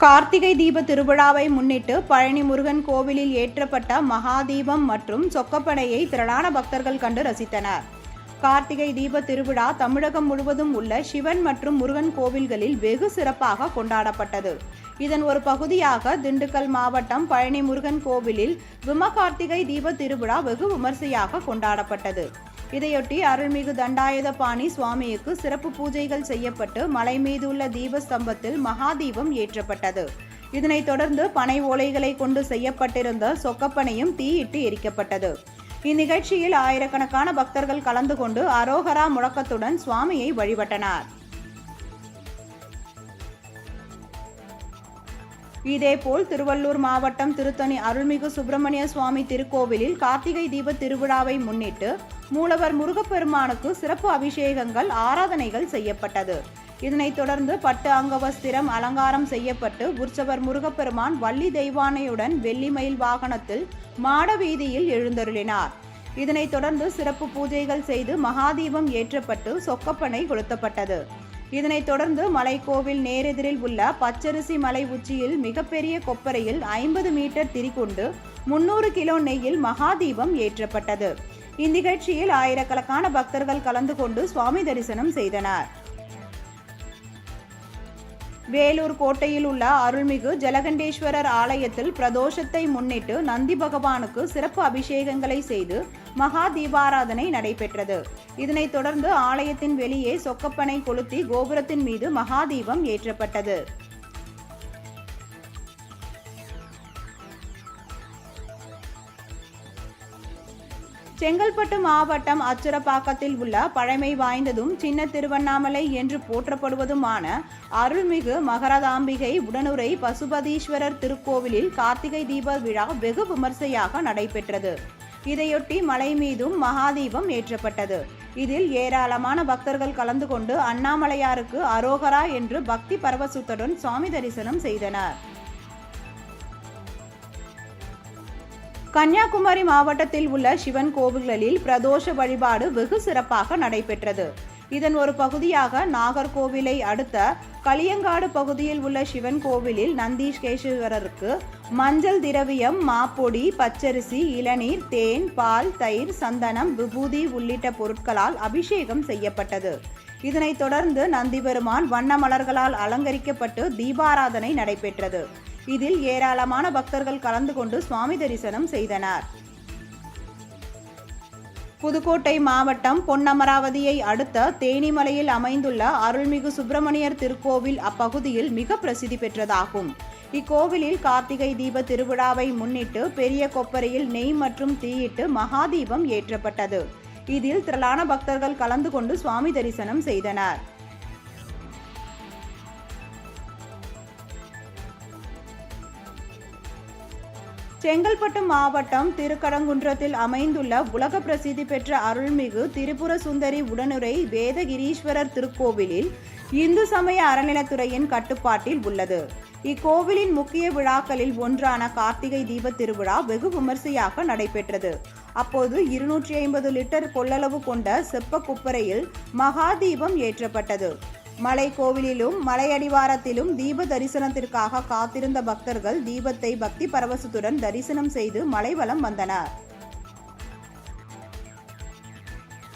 கார்த்திகை தீப திருவிழாவை முன்னிட்டு பழனி முருகன் கோவிலில் ஏற்றப்பட்ட மகாதீபம் மற்றும் சொக்கப்பனையை திரளான பக்தர்கள் கண்டு ரசித்தனர். கார்த்திகை தீப திருவிழா தமிழகம் முழுவதும் உள்ள சிவன் மற்றும் முருகன் கோவில்களில் வெகு சிறப்பாக கொண்டாடப்பட்டது. இதன் ஒரு பகுதியாக திண்டுக்கல் மாவட்டம் பழனி முருகன் கோவிலில் விமகார்த்திகை தீப திருவிழா வெகு விமர்சையாக கொண்டாடப்பட்டது. இதையொட்டி அருள்மிகு தண்டாயுதபாணி சுவாமிக்கு சிறப்பு பூஜைகள் செய்யப்பட்டு மலை மீது உள்ள தீபஸ்தம்பத்தில் மகாதீபம் ஏற்றப்பட்டது. இதனைத் தொடர்ந்து பனை ஓலைகளை கொண்டு செய்யப்பட்டிருந்த சொக்கப்பனையும் தீயிட்டு எரிக்கப்பட்டது. இந்நிகழ்ச்சியில் ஆயிரக்கணக்கான பக்தர்கள் கலந்து கொண்டு அரோகரா முழக்கத்துடன் சுவாமியை வழிபட்டனர். இதேபோல் திருவள்ளூர் மாவட்டம் திருத்தணி அருள்மிகு சுப்பிரமணிய சுவாமி திருக்கோவிலில் கார்த்திகை தீப திருவிழாவை முன்னிட்டு மூலவர் முருகப்பெருமானுக்கு சிறப்பு அபிஷேகங்கள் ஆராதனைகள் செய்யப்பட்டது. இதனைத் தொடர்ந்து பட்டு அங்கவஸ்திரம் அலங்காரம் செய்யப்பட்டு உற்சவர் முருகப்பெருமான் வள்ளி தெய்வானையுடன் வெள்ளி மயில் வாகனத்தில் மாட வீதியில் எழுந்தருளினார். இதனைத் தொடர்ந்து சிறப்பு பூஜைகள் செய்து மகாதீபம் ஏற்றப்பட்டு சொக்கப்பனை கொளுத்தப்பட்டது. இதனைத் தொடர்ந்து மலைக்கோவில் நேரெதிரில் உள்ள பச்சரிசி மலை உச்சியில் மிகப்பெரிய கொப்பரையில் 50 மீட்டர் திரிகொண்டு 300 கிலோ நெய்யில் மகாதீபம் ஏற்றப்பட்டது. இந்நிகழ்ச்சியில் ஆயிரக்கணக்கான பக்தர்கள் கலந்து கொண்டு சுவாமி தரிசனம் செய்தனர். வேலூர் கோட்டையில் உள்ள அருள்மிகு ஜலகண்டேஸ்வரர் ஆலயத்தில் பிரதோஷத்தை முன்னிட்டு நந்தி பகவானுக்கு சிறப்பு அபிஷேகங்களை செய்து மகா தீபாராதனை நடைபெற்றது. இதனைத் தொடர்ந்து ஆலயத்தின் வெளியே சொக்கப்பனை கொளுத்தி கோபுரத்தின் மீது மகாதீபம் ஏற்றப்பட்டது. செங்கல்பட்டு மாவட்டம் அச்சுரப்பாக்கத்தில் உள்ள பழமை வாய்ந்ததும் சின்ன திருவண்ணாமலை என்று போற்றப்படுவதுமான அருள்மிகு மகரதாம்பிகை உடனுரை பசுபதீஸ்வரர் திருக்கோவிலில் கார்த்திகை தீப விழா வெகு விமர்சையாக நடைபெற்றது. இதையொட்டி மலை மீதும் மகாதீபம் ஏற்றப்பட்டது. இதில் ஏராளமான பக்தர்கள் கலந்து கொண்டு அண்ணாமலையாருக்கு அரோகரா என்று பக்தி பரவசத்துடன் சுவாமி தரிசனம் செய்தனர். கன்னியாகுமரி மாவட்டத்தில் உள்ள சிவன் கோவில்களில் பிரதோஷ வழிபாடு வெகு சிறப்பாக நடைபெற்றது. இதன் ஒரு பகுதியாக நாகர்கோவிலை அடுத்த களியங்காடு பகுதியில் உள்ள சிவன் கோவிலில் நந்தீஸ்வரருக்கு மஞ்சள் திரவியம், மாப்பொடி, பச்சரிசி, இளநீர், தேன், பால், தயிர், சந்தனம், விபூதி உள்ளிட்ட பொருட்களால் அபிஷேகம் செய்யப்பட்டது. இதனைத் தொடர்ந்து நந்திபெருமான் வண்ண மலர்களால் அலங்கரிக்கப்பட்டு தீபாராதனை நடைபெற்றது. இதில் ஏராளமான பக்தர்கள் கலந்து கொண்டு சுவாமி தரிசனம் செய்தனர். புதுக்கோட்டை மாவட்டம் பொன்னமராவதியை அடுத்த தேனிமலையில் அமைந்துள்ள அருள்மிகு சுப்பிரமணியர் திருக்கோவில் அப்பகுதியில் மிக பிரசித்தி பெற்றதாகும். இக்கோவிலில் கார்த்திகை தீப திருவிழாவை முன்னிட்டு பெரிய கொப்பரையில் நெய் மற்றும் தீயிட்டு மகாதீபம் ஏற்றப்பட்டது. இதில் திரளான பக்தர்கள் கலந்து கொண்டு சுவாமி தரிசனம் செய்தனர். செங்கல்பட்டு மாவட்டம் திருக்கடங்குன்றத்தில் அமைந்துள்ள உலக பிரசித்தி பெற்ற அருள்மிகு திரிபுர சுந்தரி உடனுரை வேதகிரீஸ்வரர் திருக்கோவிலில் இந்து சமய அறநிலைத்துறையின் கட்டுப்பாட்டில் உள்ளது. இக்கோவிலின் முக்கிய விழாக்களில் ஒன்றான கார்த்திகை தீப திருவிழா வெகு விமர்சையாக நடைபெற்றது. அப்போது 250 லிட்டர் கொள்ளளவு கொண்ட செப்ப குப்பரையில் மகாதீபம் ஏற்றப்பட்டது. மலை கோவிலிலும் மலையடிவாரத்திலும் தீப தரிசனத்திற்காக காத்திருந்த பக்தர்கள் தீபத்தை பக்தி பரவசத்துடன் தரிசனம் செய்து மலைவலம் வந்தனர்.